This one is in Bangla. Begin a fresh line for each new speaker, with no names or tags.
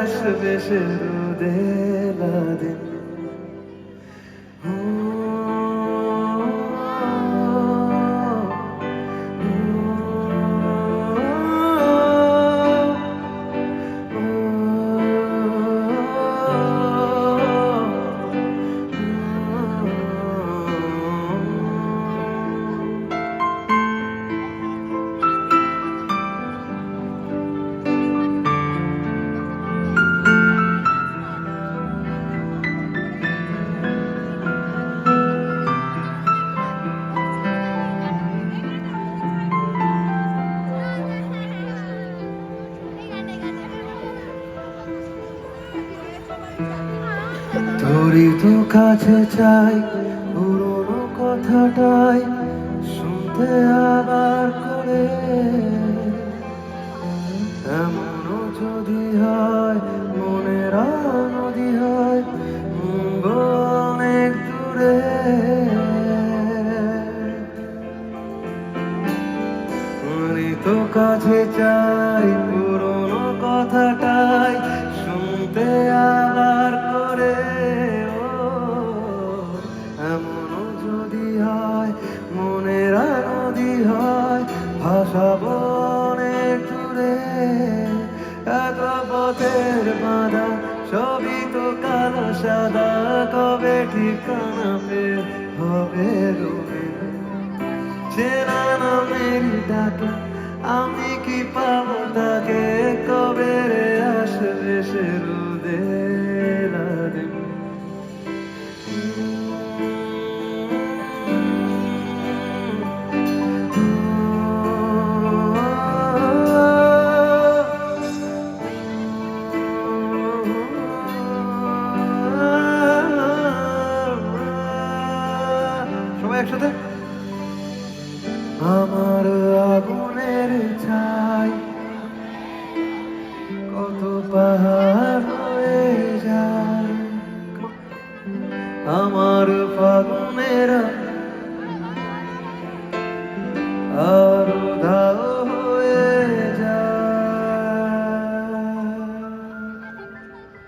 আসবে সে রোদেলা দিন। তোরই তো কাছে চাই পুরোনো কথাটাই শুনতে আবার করে। এমনও যদি হয় মনের নদী হয় মঙ্গল অনেক দূরে। তোরই তো কাছে চাই পুরোনো কথাটাই শুনতে আবার করে। এমনও যদি হয় মনের নদী হয় ভাসাবো অনেক দূরে। এত পথের বাধা সবই তো কালো সাদা, কবে ঠিকানা পেয়ে হবে রঙিন। চেনা নামের ডাকে আমি কি পাবো তাকে, কবে রে আসবে সে রোদেলা দিন। সবাই একসাথে। আমার আগুনের ছাই কত পাহাড় হয়ে যায়, আমার ফাগুনের